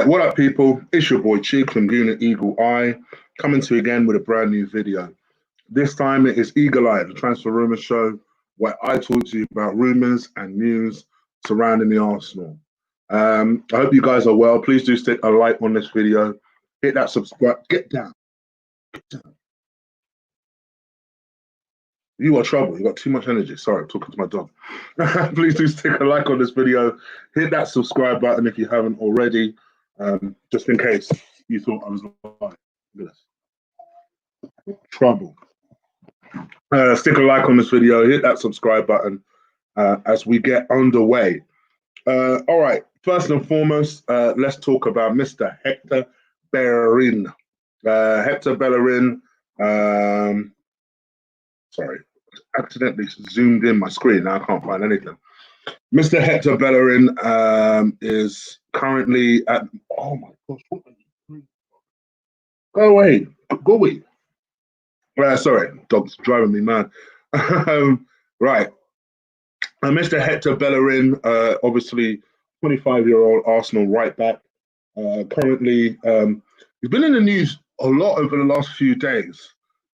Right, what up, people? It's your boy Chig from Unit Eagle Eye, coming to you again with a brand new video. This time it is Eagle Eye, the transfer rumour show, where I talk to you about rumours and news surrounding the Arsenal. I hope you guys are well. Please do stick a like on this video. Hit that subscribe. Get down. Get down. You got trouble. You got too much energy. Sorry, I'm talking to my dog. Please do stick a like on this video. Hit that subscribe button if you haven't already. Just in case you thought I was lying. Look at this. Trouble. Stick a like on this video, hit that subscribe button as we get underway. All right, first and foremost, let's talk about Mr. Hector Bellerin. Hector Bellerin, sorry, accidentally zoomed in my screen. Now I can't find anything. Mr. Hector Bellerin is currently at, oh my gosh, what are you doing? Go away, go away. Sorry, dog's driving me mad. Right. Mr. Hector Bellerin, obviously 25-year-old Arsenal right back. Currently, he's been in the news a lot over the last few days.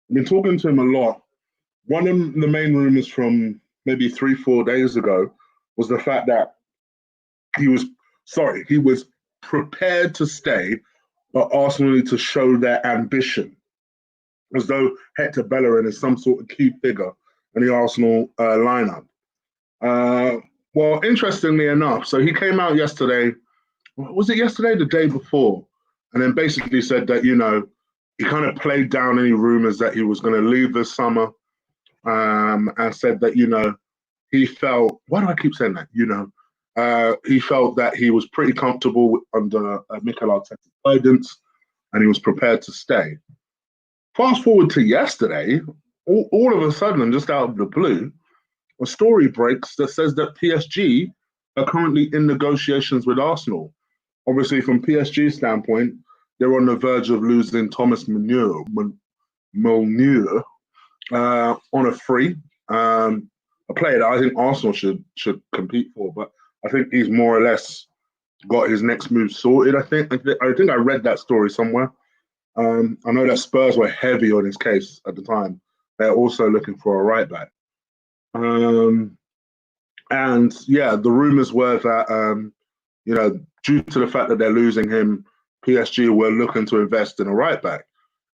I've been talking to him a lot. One of the main rumors from maybe 3-4 days ago was the fact that he was prepared to stay, but Arsenal need to show their ambition, as though Hector Bellerin is some sort of key figure in the Arsenal lineup. Well, interestingly enough, so he came out yesterday, was it yesterday, the day before, and then basically said that, you know, he kind of played down any rumors that he was going to leave this summer, and said that, you know, he felt, why do I keep saying that, you know, he felt that he was pretty comfortable under Mikel Arteta's guidance, and he was prepared to stay. Fast forward to yesterday, all of a sudden, just out of the blue, a story breaks that says that PSG are currently in negotiations with Arsenal. Obviously, from PSG's standpoint, they're on the verge of losing Thomas Meunier on a free. A player that I think Arsenal should compete for, but I think he's more or less got his next move sorted. I think I read that story somewhere. I know that Spurs were heavy on his case at the time. They're also looking for a right back. And yeah, the rumors were that, you know, due to the fact that they're losing him, PSG were looking to invest in a right back,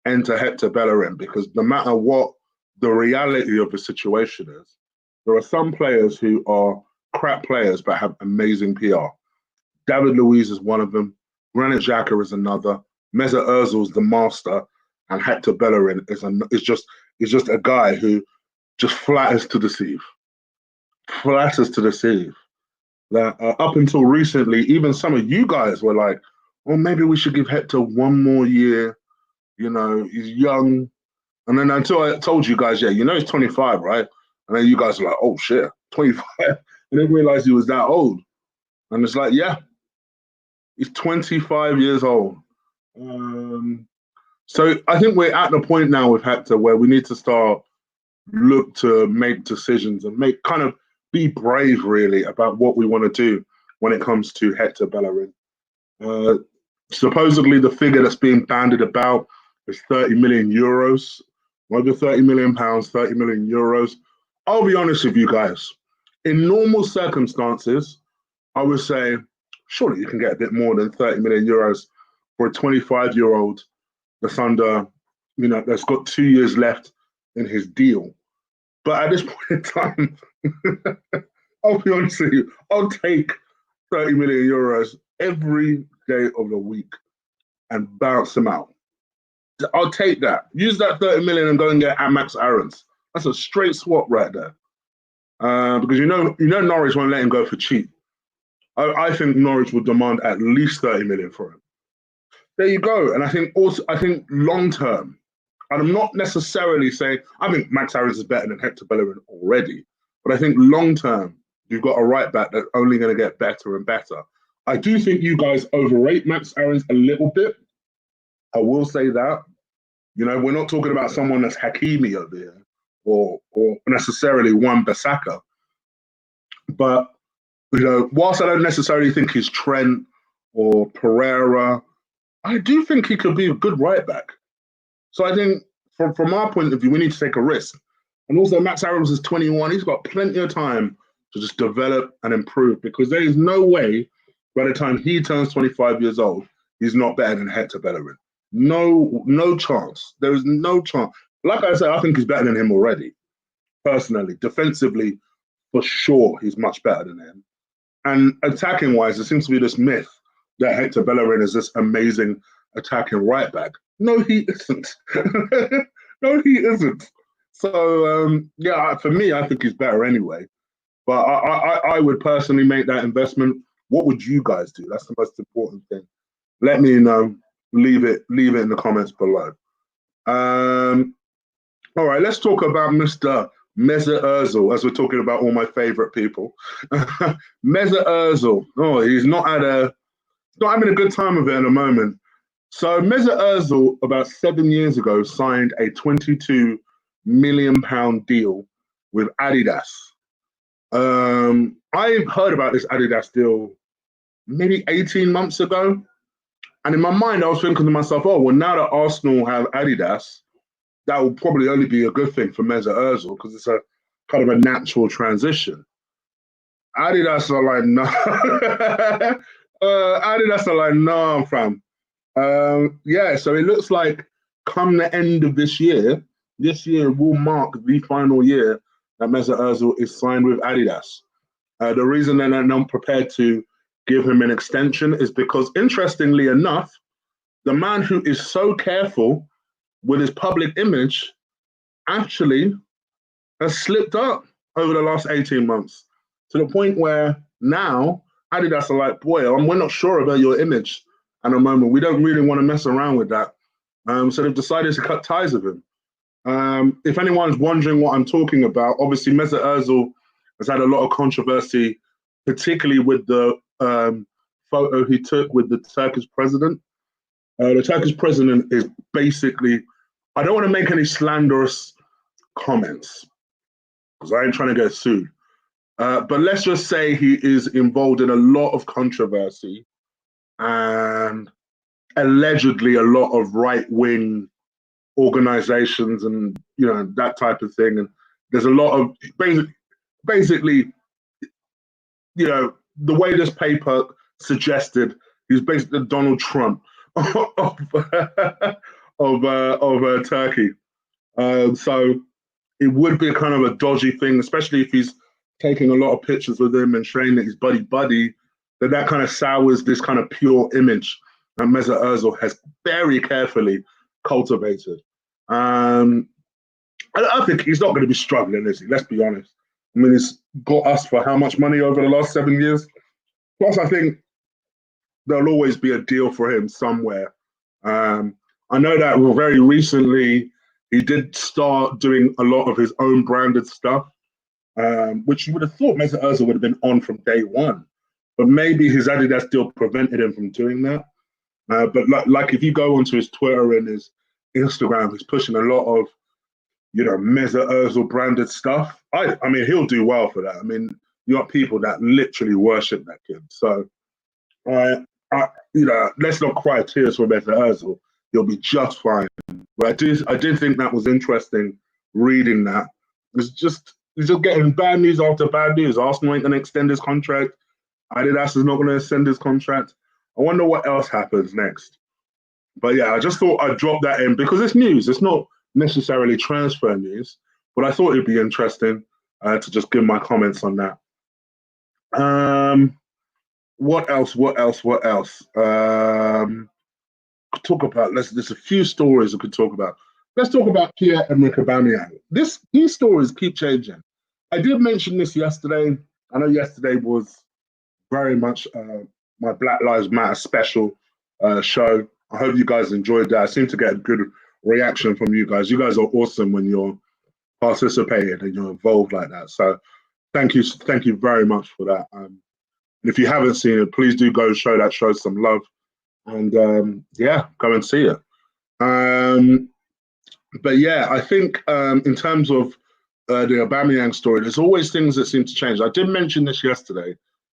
enter Hector Bellerin, because no matter what the reality of the situation is, there are some players who are crap players but have amazing PR. David Luiz is one of them. Granit Xhaka is another. Mesut Ozil is the master, and Hector Bellerin is just a guy who just flatters to deceive. Flatters to deceive. That up until recently, even some of you guys were like, well, maybe we should give Hector one more year. You know, he's young. And then until I told you guys, yeah, you know he's 25, right? And then you guys are like, oh shit, 25. I didn't realize he was that old. And it's like, yeah, he's 25 years old. So I think we're at the point now with Hector where we need to start look to make decisions and be brave really about what we want to do when it comes to Hector Bellerin. Supposedly the figure that's being bandied about is 30 million euros. Over 30 million pounds, 30 million euros. I'll be honest with you guys. In normal circumstances, I would say, surely you can get a bit more than 30 million euros for a 25-year-old that's under, you know, that's got 2 years left in his deal. But at this point in time, I'll be honest with you, I'll take 30 million euros every day of the week and bounce them out. I'll take that. Use that 30 million and go and get Max Aarons. That's a straight swap right there. Because you know Norwich won't let him go for cheap. I think Norwich will demand at least 30 million for him. There you go. And I think long term, and I'm not necessarily saying, I think Max Aarons is better than Hector Bellerin already, but I think long term, you've got a right back that's only going to get better and better. I do think you guys overrate Max Aarons a little bit. I will say that. You know, we're not talking about someone that's Hakimi over here or necessarily Wan-Bissaka. But, you know, whilst I don't necessarily think he's Trent or Pereira, I do think he could be a good right back. So I think from our point of view, we need to take a risk. And also, Max Aarons is 21. He's got plenty of time to just develop and improve because there is no way by the time he turns 25 years old, he's not better than Hector Bellerin. No chance. There is no chance. Like I said, I think he's better than him already, personally. Defensively, for sure, he's much better than him. And attacking wise, there seems to be this myth that Hector Bellerin is this amazing attacking right back. No, he isn't. No, he isn't. So yeah, for me, I think he's better anyway. But I would personally make that investment. What would you guys do? That's the most important thing. Let me know. Leave it in the comments below. All right, let's talk about Mr. Mesut Ozil, as we're talking about all my favorite people. Mesut Ozil. Oh, he's not having a good time of it at the moment. So Mesut Ozil, about 7 years ago, signed a £22 million deal with Adidas. I heard about this Adidas deal maybe 18 months ago. And in my mind, I was thinking to myself, oh, well, now that Arsenal have Adidas, that will probably only be a good thing for Mesut Ozil because it's a kind of a natural transition. Adidas are like, no. Adidas are like, no, fam. Yeah, so it looks like come the end of this year will mark the final year that Mesut Ozil is signed with Adidas. The reason they're not prepared to give him an extension is because, interestingly enough, the man who is so careful with his public image actually has slipped up over the last 18 months to the point where now Adidas are like, boy, we're not sure about your image at the moment. We don't really want to mess around with that. So they've decided to cut ties with him. If anyone's wondering what I'm talking about, obviously Mesut Ozil has had a lot of controversy, particularly with the photo he took with the Turkish president. The Turkish president is basically, I don't want to make any slanderous comments because I ain't trying to get sued. But let's just say he is involved in a lot of controversy and allegedly a lot of right-wing organizations and that type of thing. And there's a lot of basically, the way this paper suggested, he's basically Donald Trump of Turkey. So it would be a kind of a dodgy thing, especially if he's taking a lot of pictures with him and showing that he's buddy, that kind of sours this kind of pure image that Mesut Ozil has very carefully cultivated. I think he's not going to be struggling, is he? Let's be honest. I mean, he's got us for how much money over the last 7 years? Plus, I think there'll always be a deal for him somewhere. I know that very recently he did start doing a lot of his own branded stuff, which you would have thought Mesut Ozil would have been on from day one. But maybe his Adidas deal prevented him from doing that. But like if you go onto his Twitter and his Instagram, he's pushing a lot of, Mesut Ozil branded stuff. I mean, he'll do well for that. I mean, you got people that literally worship that kid. So, let's not cry tears for Mesut Ozil. He'll be just fine. But I did think that was interesting reading that. He's just getting bad news after bad news. Arsenal ain't going to extend his contract. Adidas is not going to extend his contract. I wonder what else happens next. But yeah, I just thought I'd drop that in because it's news. It's not necessarily transfer news, but I thought it'd be interesting to just give my comments on that. What else? Talk about. There's a few stories we could talk about. Let's talk about Pierre-Emerick Aubameyang. These stories keep changing. I did mention this yesterday. I know yesterday was very much my Black Lives Matter special show. I hope you guys enjoyed that. I seem to get a good reaction from you guys. You guys are awesome when you're participating and you're involved like that. So thank you very much for that. And if you haven't seen it, please do go show that show some love. And go and see it. But yeah, I think in terms of the Aubameyang story, there's always things that seem to change. I did mention this yesterday,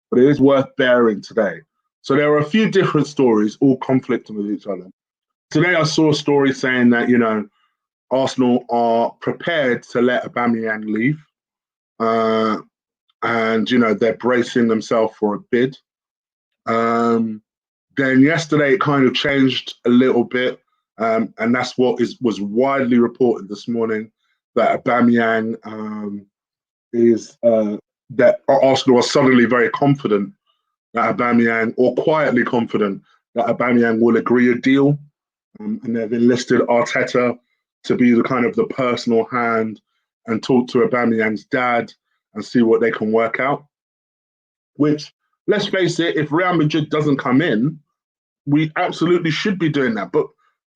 but it is worth bearing today. So there are a few different stories, all conflicting with each other. Today I saw a story saying that, Arsenal are prepared to let Aubameyang leave. And, they're bracing themselves for a bid. Then yesterday it kind of changed a little bit. And that's what was widely reported this morning, that Aubameyang is that Arsenal are suddenly very confident that Aubameyang, or quietly confident that Aubameyang will agree a deal, and they've enlisted Arteta to be the kind of the personal hand and talk to Aubameyang's dad and see what they can work out. Which, let's face it, if Real Madrid doesn't come in, we absolutely should be doing that. But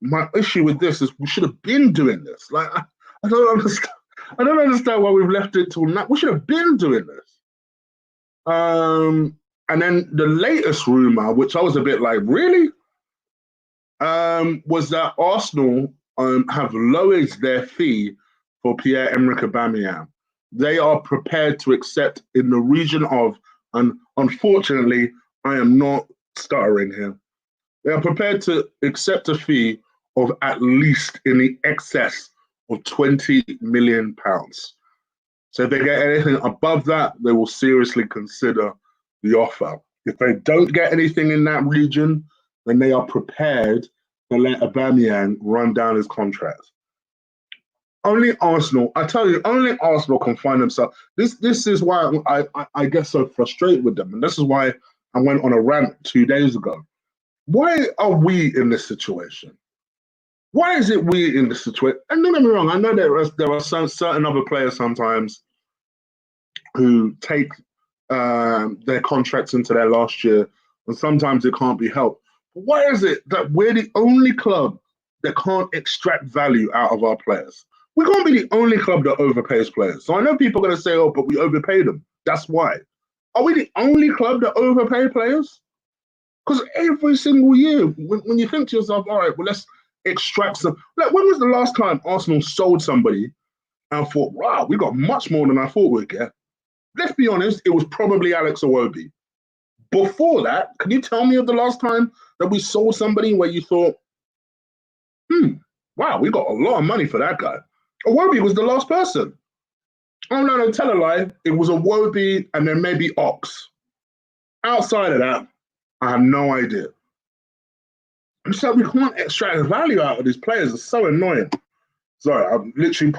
my issue with this is we should have been doing this. Like, I don't understand. I don't understand why we've left it till now. We should have been doing this. And then the latest rumor, which I was a bit like, really? Was that Arsenal have lowered their fee for Pierre-Emerick Aubameyang. They are prepared to accept in the region of, and unfortunately, I am not stuttering here. They are prepared to accept a fee of at least in the excess of £20 million. So if they get anything above that, they will seriously consider the offer. If they don't get anything in that region, then they are prepared to let Aubameyang run down his contract. Only Arsenal, I tell you, only Arsenal can find themselves. This is why I get so frustrated with them. And this is why I went on a rant 2 days ago. Why are we in this situation? Why is it we in this situation? And don't get me wrong, I know there are certain other players sometimes who take their contracts into their last year, and sometimes it can't be helped. But why is it that we're the only club that can't extract value out of our players? We can't be the only club that overpays players. So I know people are going to say, oh, but we overpay them. That's why. Are we the only club that overpay players? Because every single year, when you think to yourself, all right, well, let's extract some. Like, when was the last time Arsenal sold somebody and thought, wow, we got much more than I thought we'd get? Let's be honest, it was probably Alex Iwobi. Before that, can you tell me of the last time that we sold somebody where you thought, wow, we got a lot of money for that guy? Iwobi was the last person. Oh, no, tell a lie. It was Iwobi and then maybe Ox. Outside of that, I have no idea. So we can't extract value out of these players. It's so annoying. Sorry, I've literally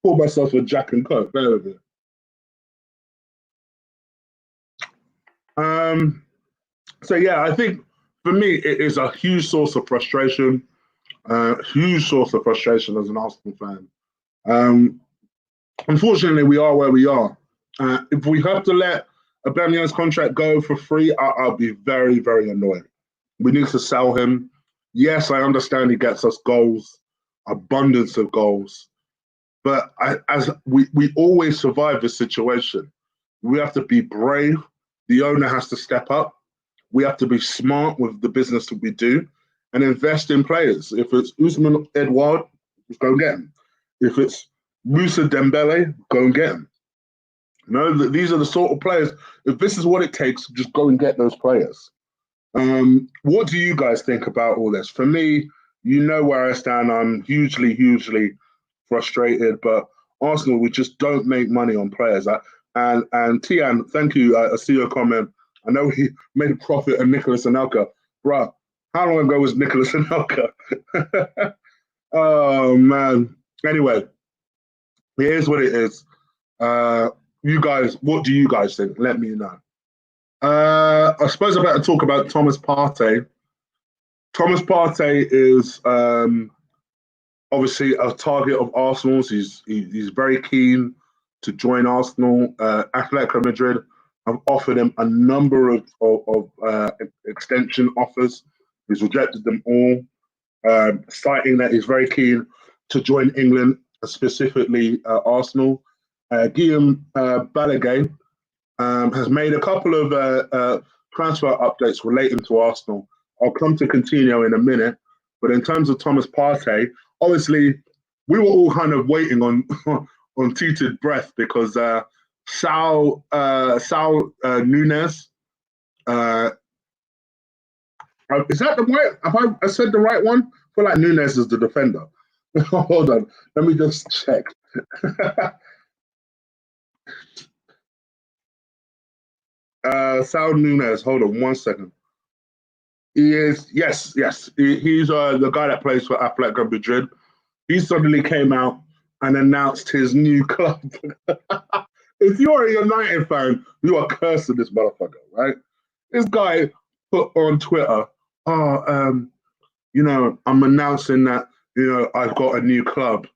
poured myself a Jack and Coke. Bear with it. So yeah, I think for me, it is a huge source of frustration. Huge source of frustration as an Arsenal fan. Unfortunately, we are where we are. If we have to let Aubameyang's contract go for free, I'll be very, very annoyed. We need to sell him. Yes, I understand he gets us goals, abundance of goals. But as we always survive this situation, we have to be brave. The owner has to step up. We have to be smart with the business that we do and invest in players. If it's Ousmane Edouard, go and get him. If it's Moussa Dembele, go and get him. These are the sort of players. If this is what it takes, just go and get those players. What do you guys think about all this? For me, you know where I stand. I'm hugely, hugely frustrated. But Arsenal, we just don't make money on players. And Tian, thank you. I see your comment. I know he made a profit on Nicolas Anelka. Bruh, how long ago was Nicolas Anelka? Oh, man. Anyway, it is what it is. You guys, what do you guys think? Let me know. I suppose I better talk about Thomas Partey. Thomas Partey is obviously a target of Arsenal's. He's very keen to join Arsenal. Atletico Madrid have offered him a number of extension offers. He's rejected them all, citing that he's very keen to join England, specifically Arsenal. Guillaume Balaguer has made a couple of transfer updates relating to Arsenal. I'll come to Coutinho in a minute, but in terms of Thomas Partey, obviously we were all kind of waiting on on teeted breath because Saul Nunez Is that the right? Have I said the right one? I feel like Nunes is the defender. Hold on, let me just check. Saul Nunes. Hold on 1 second. He is, yes, yes. He's the guy that plays for Atletico Madrid. He suddenly came out and announced his new club. If you're a United fan, you are cursing this motherfucker, right? This guy put on Twitter, oh, I'm announcing that, I've got a new club.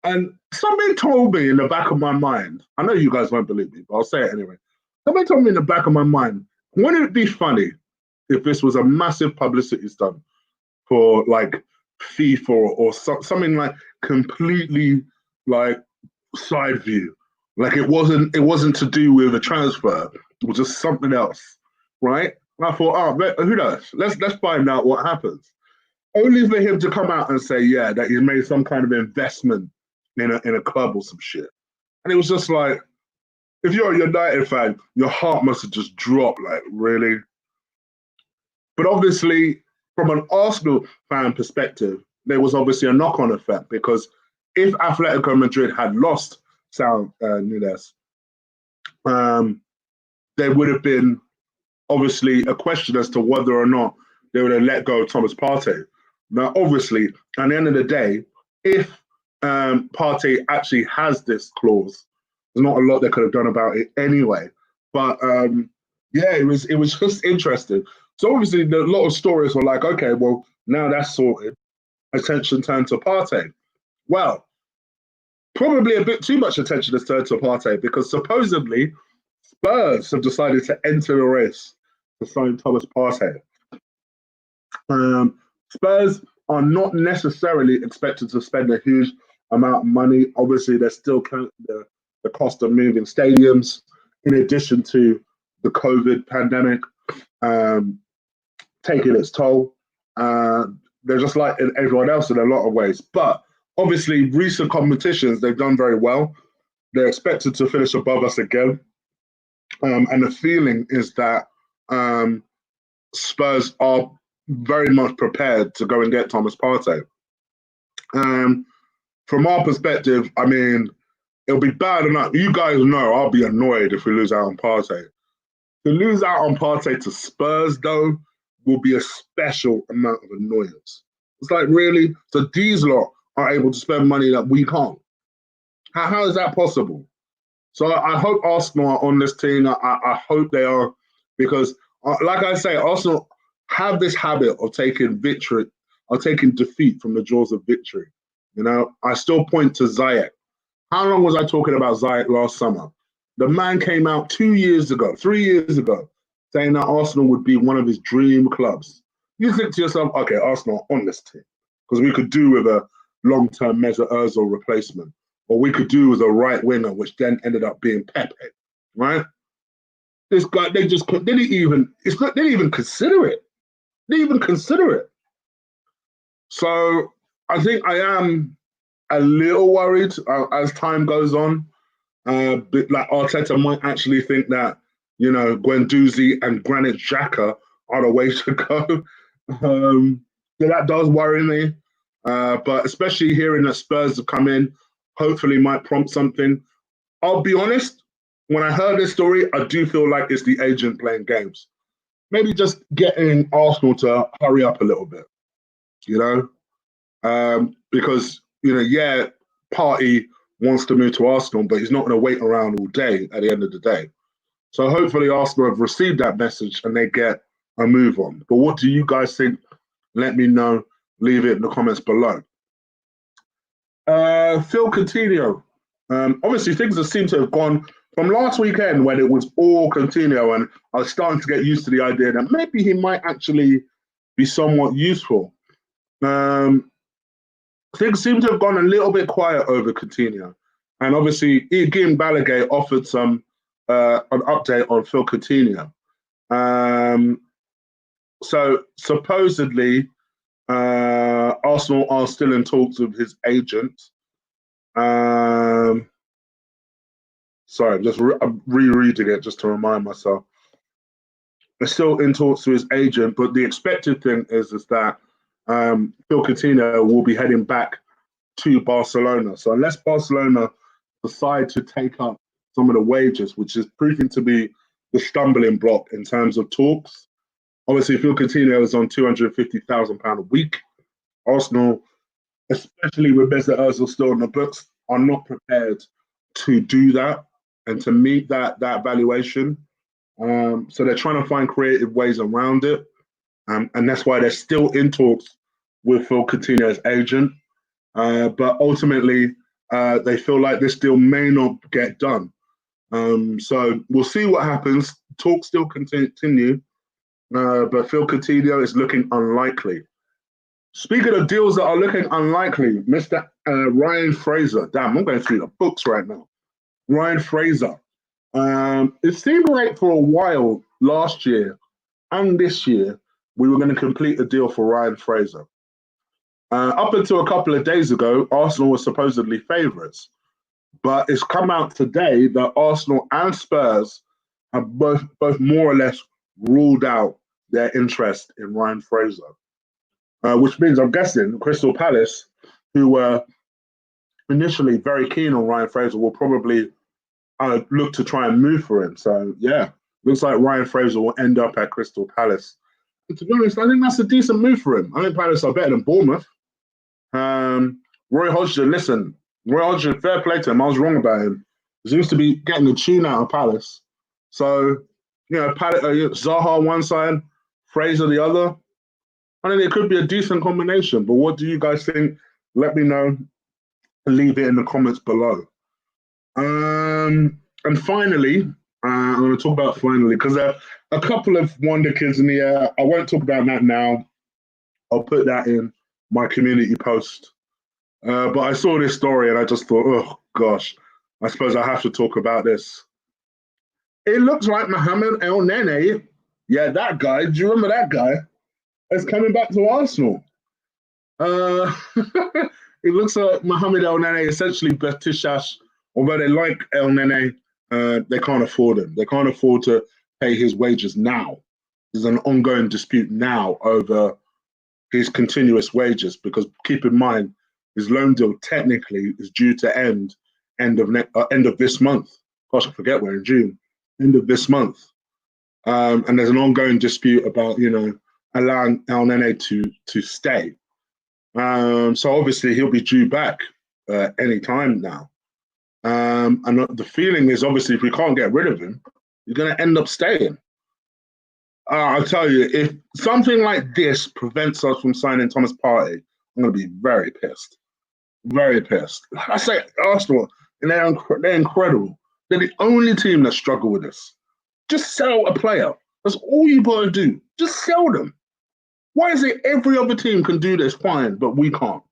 And something told me in the back of my mind, I know you guys won't believe me, but I'll say it anyway. Something told me in the back of my mind, wouldn't it be funny if this was a massive publicity stunt for like FIFA or something like completely like side view? Like it wasn't to do with a transfer. It was just something else, right? And I thought, oh, who knows? Let's find out what happens. Only for him to come out and say, yeah, that he's made some kind of investment in a club or some shit. And it was just like, if you're a United fan, your heart must have just dropped. Like, really? But obviously, from an Arsenal fan perspective, there was obviously a knock-on effect because if Atletico Madrid had lost Saul Nunes, there would have been obviously a question as to whether or not they would have let go of Thomas Partey. Now, obviously, at the end of the day, if Partey actually has this clause, there's not a lot they could have done about it anyway. But yeah, it was just interesting. So obviously, a lot of stories were like, okay, well, now that's sorted. Attention turned to Partey. Well, probably a bit too much attention has turned to Partey because supposedly Spurs have decided to enter the race to sign Thomas Partey. Spurs are not necessarily expected to spend a huge amount of money. Obviously, there's still the cost of moving stadiums, in addition to the COVID pandemic taking its toll. They're just like everyone else in a lot of ways. But obviously, recent competitions, they've done very well. They're expected to finish above us again. And the feeling is that Spurs are very much prepared to go and get Thomas Partey. From our perspective, I mean, it'll be bad enough. You guys know I'll be annoyed if we lose out on Partey. To lose out on Partey to Spurs, though, will be a special amount of annoyance. It's like, really? So these lot are able to spend money that we can't. How is that possible? So I hope Arsenal are on this team. I hope they are, because, like I say, Arsenal have this habit of taking defeat from the jaws of victory. I still point to Ziyech. How long was I talking about Ziyech last summer? The man came out 2 years ago, 3 years ago, saying that Arsenal would be one of his dream clubs. You think to yourself, okay, Arsenal on this team, because we could do with a long-term Mesut Ozil replacement, or we could do with a right winger, which then ended up being Pepe, right? This guy, they didn't even consider it. They didn't even consider it. So I think I am a little worried as time goes on. Like Arteta might actually think that, Guendouzi and Granit Xhaka are the way to go. So that does worry me. But especially hearing that Spurs have come in, hopefully might prompt something. I'll be honest, when I heard this story, I do feel like it's the agent playing games. Maybe just getting Arsenal to hurry up a little bit, because, yeah, Partey wants to move to Arsenal, but he's not going to wait around all day at the end of the day. So hopefully Arsenal have received that message and they get a move on. But what do you guys think? Let me know. Leave it in the comments below. Phil Coutinho. Obviously, things have seemed to have gone from last weekend when it was all Coutinho, and I was starting to get used to the idea that maybe he might actually be somewhat useful. Things seem to have gone a little bit quiet over Coutinho. And obviously, Ian Balaguer offered an update on Phil Coutinho. So supposedly, Arsenal are still in talks with his agent. Sorry, I'm rereading it just to remind myself. are still in talks to his agent, but the expected thing is that Phil Coutinho will be heading back to Barcelona. So unless Barcelona decide to take up some of the wages, which is proving to be the stumbling block in terms of talks. Obviously, Phil Coutinho is on £250,000 a week. Arsenal, especially with Mesut Ozil still on the books, are not prepared to do that and to meet that valuation. So they're trying to find creative ways around it. And that's why they're still in talks with Phil Coutinho's agent. But ultimately, they feel like this deal may not get done. So we'll see what happens. Talks still continue, but Phil Coutinho is looking unlikely. Speaking of deals that are looking unlikely, Mr. Ryan Fraser. Damn, I'm going through the books right now. Ryan Fraser. It seemed like for a while last year and this year, we were going to complete a deal for Ryan Fraser. Up until a couple of days ago, Arsenal were supposedly favourites. But it's come out today that Arsenal and Spurs have both more or less ruled out their interest in Ryan Fraser. Which means, I'm guessing, Crystal Palace, who were initially very keen on Ryan Fraser, will probably look to try and move for him. So, yeah, looks like Ryan Fraser will end up at Crystal Palace. And to be honest, I think that's a decent move for him. I think Palace are better than Bournemouth. Roy Hodgson, listen, Roy Hodgson, fair play to him. I was wrong about him. He seems to be getting the tune out of Palace. So, Zaha one side, Fraser the other. I think it could be a decent combination. But what do you guys think? Let me know. Leave it in the comments below. And finally, I'm going to talk about finally, because there are a couple of wonder kids in the air. I won't talk about that now. I'll put that in my community post. But I saw this story and I just thought, oh gosh, I suppose I have to talk about this. It looks like Mohamed El Nene, yeah, that guy, do you remember that guy? Is coming back to Arsenal. It looks like Mohamed El Nene, essentially Besiktas, although they like El Nene, they can't afford him. They can't afford to pay his wages now. There's an ongoing dispute now over his continuous wages, because keep in mind, his loan deal technically is due to end of this month. Gosh, I forget we're in June. End of this month. And there's an ongoing dispute about, allowing El Nene to stay. So obviously he'll be due back any time now. And the feeling is, obviously, if we can't get rid of him, he's going to end up staying. I'll tell you, if something like this prevents us from signing Thomas Partey, I'm going to be very pissed. Very pissed. I say Arsenal, and they're incredible. They're the only team that struggle with this. Just sell a player. That's all you got to do. Just sell them. Why is it every other team can do this fine, but we can't?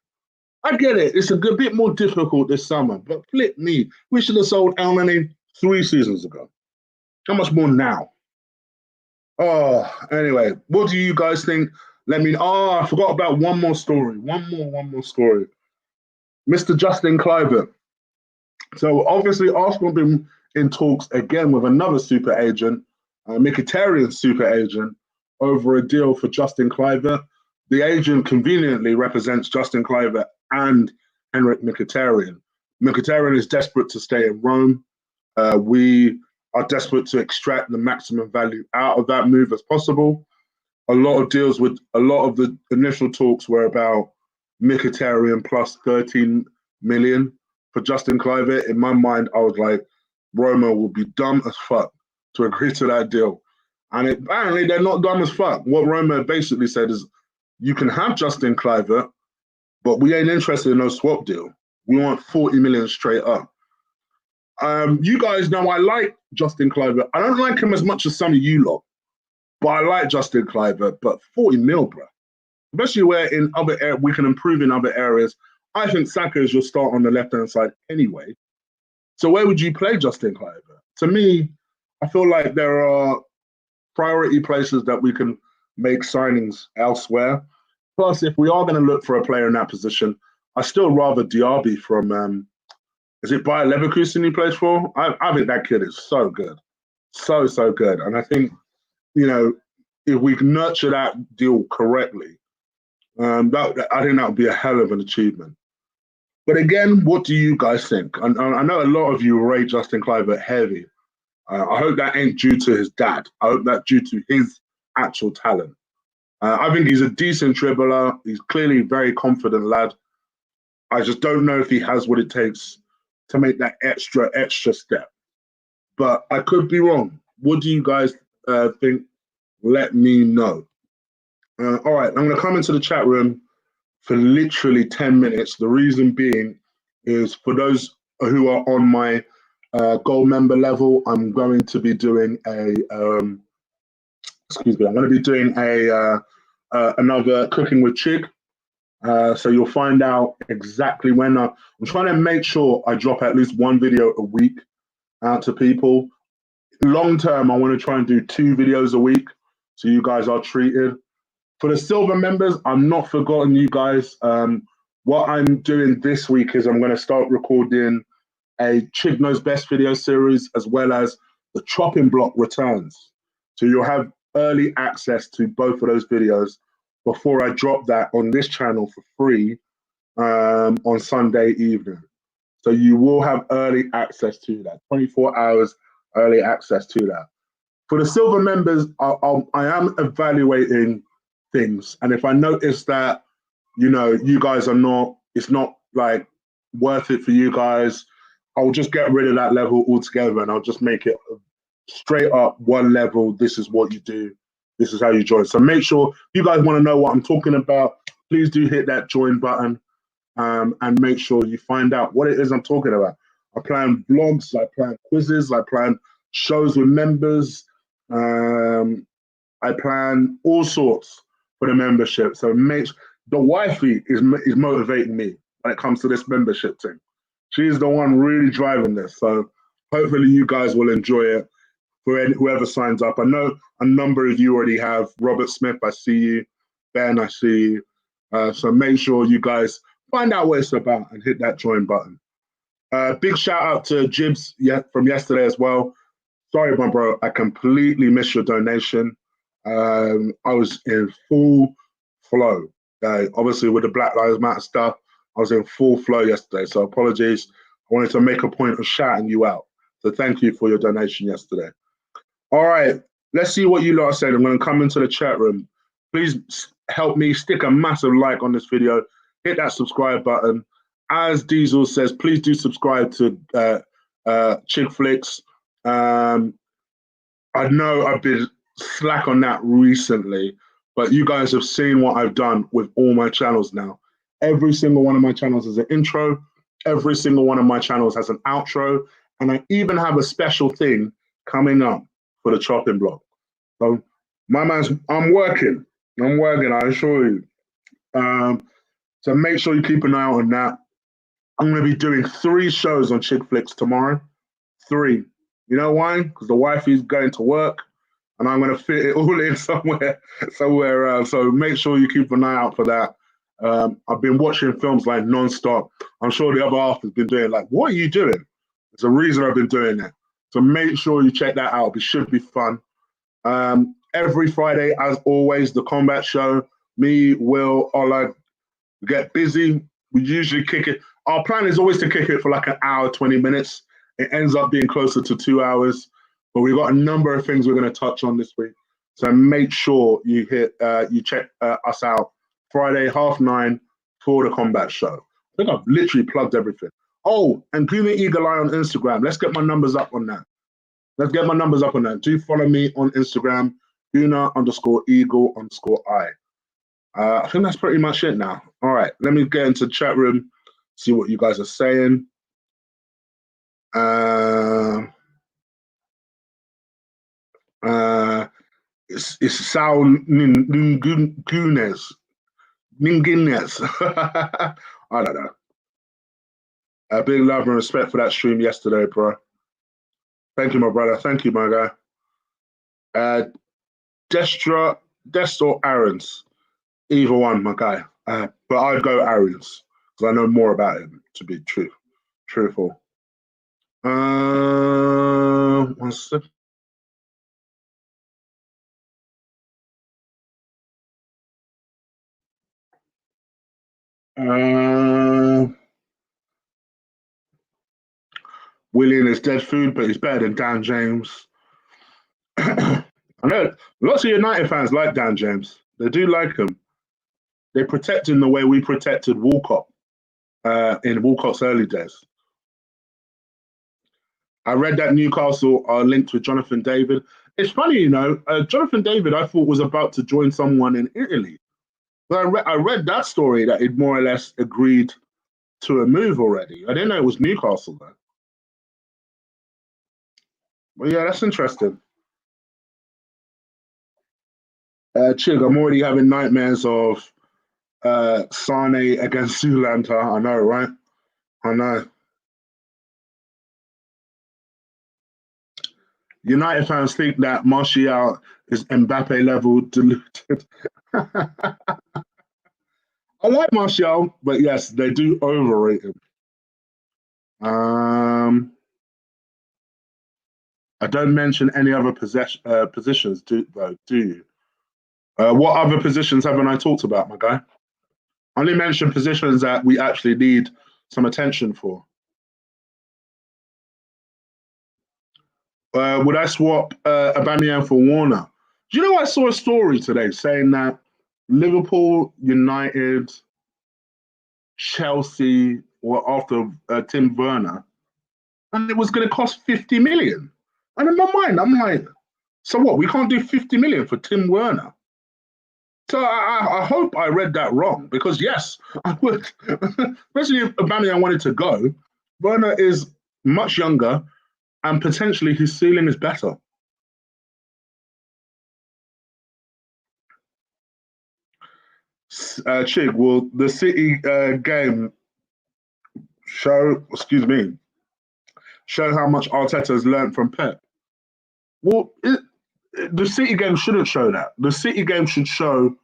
I get it. It's a bit more difficult this summer, but flip me. We should have sold El Nene 3 seasons ago. How much more now? Oh, anyway, what do you guys think? I forgot about one more story. One more story. Mr. Justin Kluivert. So obviously Arsenal have been in talks again with another super agent, Mkhitaryan super agent, over a deal for Justin Kluivert. The agent conveniently represents Justin Kluivert and Henrik Mkhitaryan. Mkhitaryan is desperate to stay in Rome. We are desperate to extract the maximum value out of that move as possible. A lot of the initial talks were about Mkhitaryan plus 13 million for Justin Kluivert. In my mind, I was like, Roma will be dumb as fuck to agree to that deal. And apparently they're not dumb as fuck. What Roma basically said is, you can have Justin Kluivert, but we ain't interested in no swap deal. We want 40 million straight up. You guys know I like Justin Kluivert. I don't like him as much as some of you lot, but I like Justin Kluivert. But 40 mil, bro. Especially where in other areas we can improve in other areas. I think Saka is your start on the left-hand side anyway. So where would you play Justin Kluivert? To me, I feel like there are priority places that we can make signings elsewhere. Plus, if we are going to look for a player in that position, I still rather Diaby from, is it Bayer Leverkusen he plays for? I think that kid is so good. So good. And I think you know, if we can nurture that deal correctly, I think that would be a hell of an achievement. But again, what do you guys think? I know a lot of you rate Justin Kluivert heavy. I hope that ain't due to his dad. I hope that's due to his actual talent. I think he's a decent dribbler. He's clearly a very confident lad. I just don't know if he has what it takes to make that extra step. But I could be wrong. What do you guys think? Let me know. All right, I'm going to come into the chat room for literally 10 minutes. The reason being is for those who are on my gold member level, I'm going to be doing excuse me, I'm going to be doing another Cooking with Chig. So you'll find out exactly when. I'm trying to make sure I drop at least one video a week out to people. Long term, I want to try and do 2 videos a week, so you guys are treated. For the silver members, I'm not forgotten you guys. What I'm doing this week is I'm going to start recording a Chig Knows Best video series, as well as the chopping block returns. So you'll have early access to both of those videos before I drop that on this channel for free on Sunday evening. So you will have early access to that, 24 hours early access to that. For the silver members, I am evaluating things. And if I notice that, you guys are not, it's not like worth it for you guys, I'll just get rid of that level altogether and I'll just make it straight up one level. This is what you do. This is how you join. So make sure you guys want to know what I'm talking about. Please do hit that join button and make sure you find out what it is I'm talking about. I plan vlogs, I plan quizzes, I plan shows with members. I plan all sorts for the membership. So the wifey is motivating me when it comes to this membership thing. She's the one really driving this. So hopefully you guys will enjoy it for whoever signs up. I know a number of you already have. Robert Smith, I see you. Ben, I see you. So make sure you guys find out what it's about and hit that join button. Big shout out to Jibs from yesterday as well. Sorry, my bro, I completely missed your donation. I was in full flow. Obviously, with the Black Lives Matter stuff, I was in full flow yesterday. So apologies. I wanted to make a point of shouting you out. So thank you for your donation yesterday. All right, let's see what you lot are saying. I'm going to come into the chat room. Please help me stick a massive like on this video. Hit that subscribe button. As Diesel says, please do subscribe to Chig Flicks. I know I've been slack on that recently, but you guys have seen what I've done with all my channels now. Every single one of my channels has an intro. Every single one of my channels has an outro. And I even have a special thing coming up for the chopping block. So I'm working, I assure you. So make sure you keep an eye out on that. I'm going to be doing 3 shows on Chig Flicks tomorrow. 3. You know why? Because the wifey's going to work and I'm going to fit it all in somewhere else. So make sure you keep an eye out for that. I've been watching films like non-stop. I'm sure the other half has been doing like, what are you doing? There's a reason I've been doing it. So make sure you check that out. It should be fun. Every Friday, as always, the combat show. Me, Will, Ola get busy. We usually kick it. Our plan is always to kick it for like an hour, 20 minutes. It ends up being closer to 2 hours. But we've got a number of things we're going to touch on this week. So make sure you check us out Friday, 9:30 for the combat show. I think I've literally plugged everything. Oh, and Gloomy Eagle Eye on Instagram. Let's get my numbers up on that. Do follow me on Instagram, Guna_Eagle_Eye. I think that's pretty much it now. All right, let me get into the chat room, see what you guys are saying. It's Sal Ningunes. I don't know. Big love and respect for that stream yesterday, bro. Thank you, my brother. Thank you, my guy. Destra or Aaron's. Either one, my guy. But I'd go Aaron's because I know more about him, to be truthful. One second. Uh, Willian is dead food, but he's better than Dan James. I know lots of United fans like Dan James. They do like him. They protect him the way we protected Walcott in Walcott's early days. I read that Newcastle are linked with Jonathan David. It's funny, Jonathan David I thought was about to join someone in Italy. But I read that story that he'd more or less agreed to a move already. I didn't know it was Newcastle though. But yeah, that's interesting. Chig, I'm already having nightmares of Sane against Zulanta. I know, right? I know. United fans think that Martial is Mbappe level diluted. I like Martial, but yes, they do overrate him. I don't mention any other positions, do you? What other positions haven't I talked about, my guy? I only mention positions that we actually need some attention for. Would I swap Aubameyang for Warner? Do you know I saw a story today saying that Liverpool, United, Chelsea were after Tim Werner, and it was going to cost 50 million. And in my mind, I'm like, so what? We can't do 50 million for Tim Werner. So I hope I read that wrong because yes, I would, especially if Aubameyang wanted to go. Werner is much younger and potentially his ceiling is better. Chig, will the City game show how much Arteta has learned from Pep? Well, the City game shouldn't show that. The City game should show,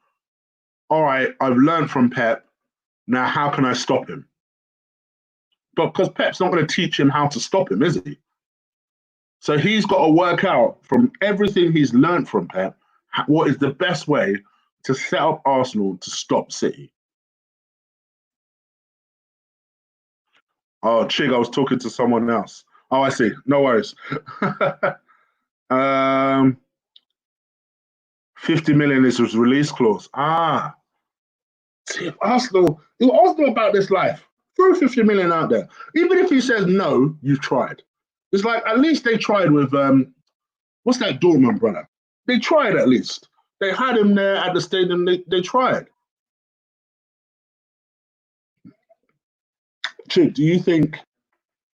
all right, I've learned from Pep. Now, how can I stop him? But because Pep's not going to teach him how to stop him, is he? So he's got to work out from everything he's learned from Pep what is the best way to set up Arsenal to stop City. Oh, Chig, I was talking to someone else. Oh, I see. No worries. 50 million is his release clause. Ah, see, if Arsenal about this life, throw 50 million out there. Even if he says no, you've tried. It's like at least they tried with what's that Dortmund brother? They tried at least. They had him there at the stadium. They tried. Chig, do you think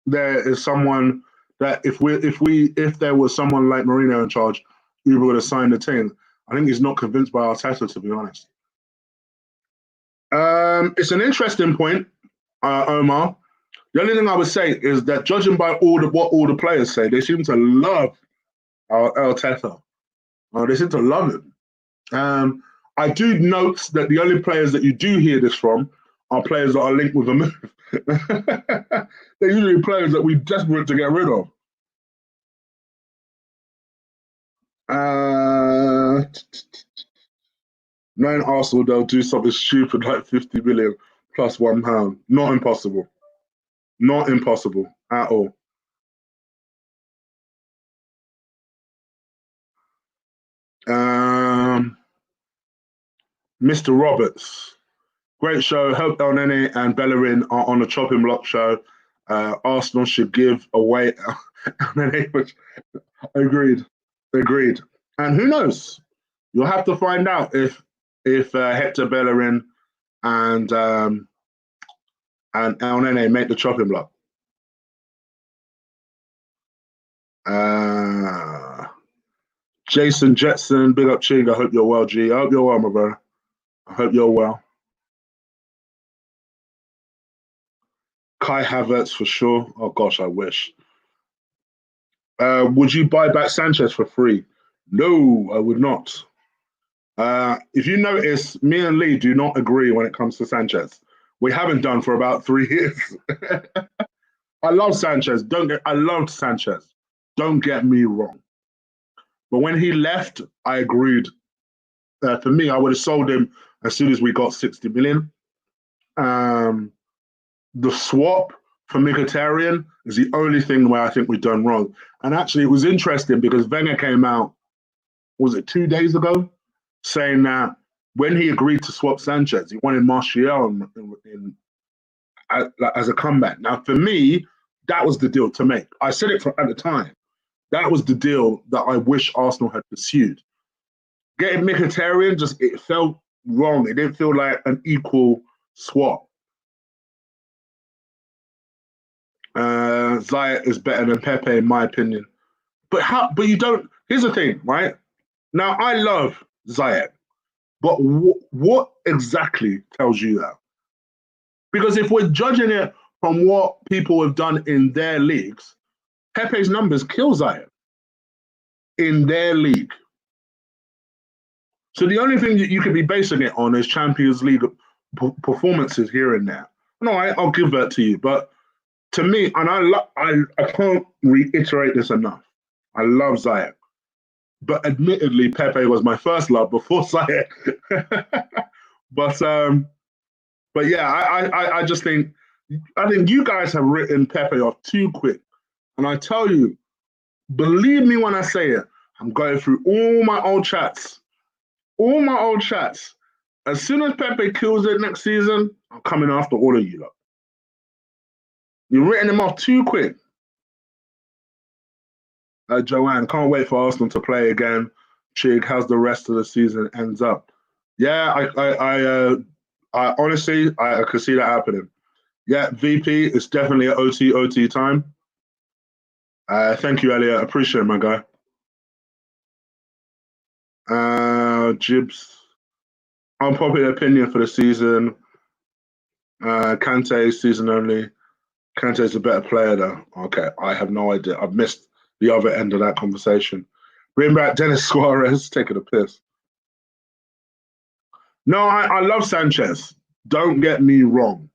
there is someone that if there was someone like Mourinho in charge, we would have signed the team? I think he's not convinced by Arteta, to be honest. It's an interesting point, Omar. The only thing I would say is that judging by what all the players say, they seem to love Arteta. They seem to love him. I do note that the only players that you do hear this from are players that are linked with a move. They're usually players that we're desperate to get rid of. Knowing Arsenal, they'll do something stupid like 50 million plus £1. Not impossible. Not impossible at all. Mr. Roberts, great show. Hope El Nene and Bellerin are on the chopping block show. Arsenal should give away El Nene, which agreed. And who knows? You'll have to find out if Hector Bellerin and El Nene make the chopping block. Jason Jetson, big up Chig. I hope you're well, G. I hope you're well, my brother. I hope you're well. Kai Havertz for sure. Oh gosh, I wish. Would you buy back Sanchez for free? No, I would not. If you notice, me and Lee do not agree when it comes to Sanchez. We haven't done for about 3 years. I love Sanchez. I loved Sanchez. Don't get me wrong. But when he left, I agreed. For me, I would have sold him as soon as we got 60 million. The swap for Mkhitaryan is the only thing where I think we've done wrong. And actually, it was interesting because Wenger came out, was it 2 days ago, saying that when he agreed to swap Sanchez, he wanted Martial as a comeback. Now, for me, that was the deal to make. I said it at the time. That was the deal that I wish Arsenal had pursued. Getting Mkhitaryan, it felt wrong. It didn't feel like an equal swap. Ziyech is better than Pepe, in my opinion. But you don't. Here's the thing, right? Now, I love Ziyech, but what exactly tells you that? Because if we're judging it from what people have done in their leagues, Pepe's numbers kill Ziyech in their league. So the only thing that you could be basing it on is Champions League performances here and there. No, I'll give that to you. But to me, and I can't reiterate this enough, I love Ziyech. But admittedly, Pepe was my first love before Ziyech. but yeah, I just think you guys have written Pepe off too quick. And I tell you, believe me when I say it, I'm going through all my old chats. All my old chats. As soon as Pepe kills it next season, I'm coming after all of you lot. You've written him off too quick. Joanne, can't wait for Arsenal to play again. Chig, how's the rest of the season ends up? Yeah, I honestly, I could see that happening. Yeah, VP, it's definitely an OT time. Thank you, Elliot. Appreciate it, my guy. Jibs, unpopular opinion for the season. Kante, season only. Kante's a better player, though. Okay, I have no idea. I've missed the other end of that conversation. Bring back Dennis Suarez, taking a piss. No, I love Sanchez. Don't get me wrong.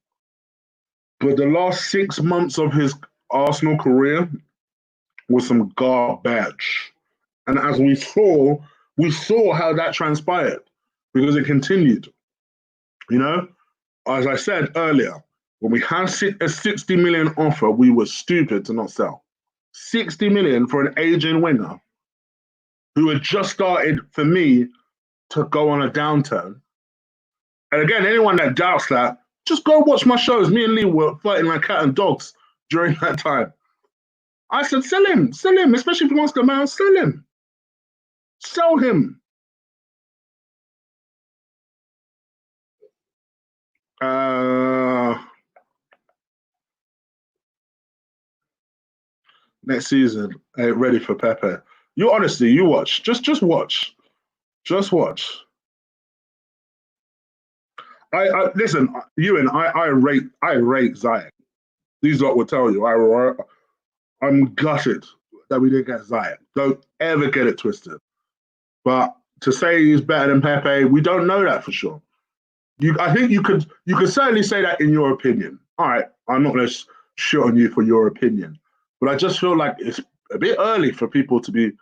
But the last 6 months of his Arsenal career was some garbage. And as we saw how that transpired because it continued. You know, as I said earlier, when we had a 60 million offer, we were stupid to not sell. 60 million for an aging winger who had just started, for me, to go on a downturn. And again, anyone that doubts that, just go watch my shows. Me and Lee were fighting like cat and dogs during that time. I said, sell him, especially if he wants to come out, sell him. Sell him. Next season, ready for Pepe. You honestly, you watch. Just watch. Just watch. I listen, Ewan. I rate Ziyech. These lot will tell you. I'm gutted that we didn't get Ziyech. Don't ever get it twisted. But to say he's better than Pepe, we don't know that for sure. I think you could certainly say that in your opinion. All right, I'm not going to shit on you for your opinion, but I just feel like it's a bit early for people to be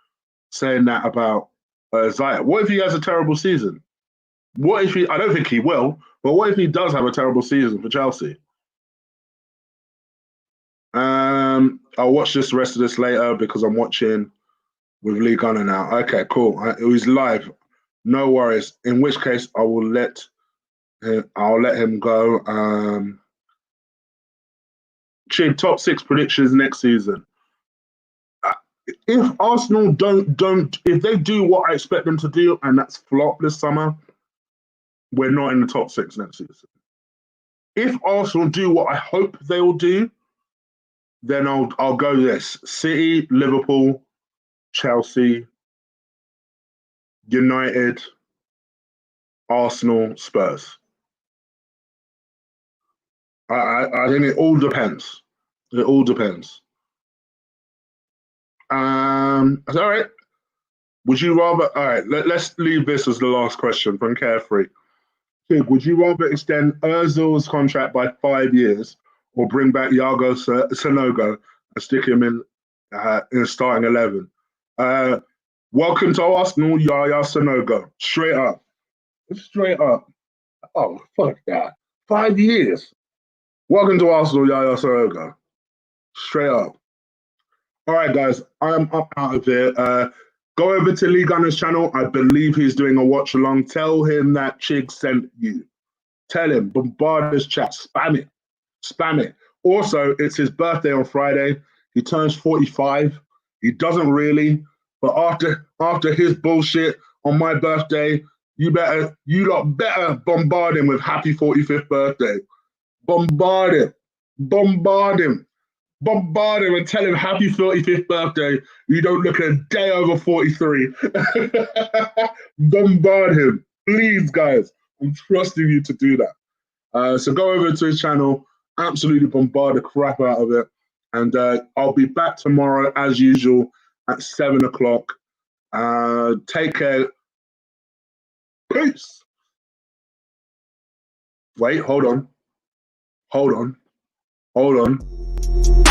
saying that about Ziyech. What if he has a terrible season? What if he? I don't think he will, but what if he does have a terrible season for Chelsea? I'll watch the rest of this later because I'm watching with Lee Gunner now. Okay, cool. It was live. No worries. In which case, I'll let him go. Chig, top 6 predictions next season. If Arsenal if they do what I expect them to do, and that's flop this summer, we're not in the top 6 next season. If Arsenal do what I hope they will do, then I'll go this: City, Liverpool, Chelsea, United, Arsenal, Spurs. I think it all depends. It all depends. All right. Would you rather? All right. Let's leave this as the last question from Carefree. Would you rather extend Ozil's contract by 5 years or bring back Yago Sanogo and stick him in starting 11? Welcome to Arsenal, Yaya Sanogo. Straight up. Straight up. Oh, fuck that. 5 years. Welcome to Arsenal, Yaya Soroga. Straight up. All right, guys, I'm up out of here. Go over to Lee Gunner's channel. I believe he's doing a watch along. Tell him that Chig sent you. Tell him, bombard his chat, spam it, spam it. Also, it's his birthday on Friday. He turns 45. He doesn't really, but after his bullshit on my birthday, you lot better bombard him with happy 45th birthday. Bombard him, bombard him, bombard him, and tell him happy 45th birthday. You don't look a day over 43. Bombard him, please, guys. I'm trusting you to do that. So go over to his channel, absolutely bombard the crap out of it. And I'll be back tomorrow, as usual, at 7 o'clock. Take care. Peace. Wait, hold on. Hold on. Hold on.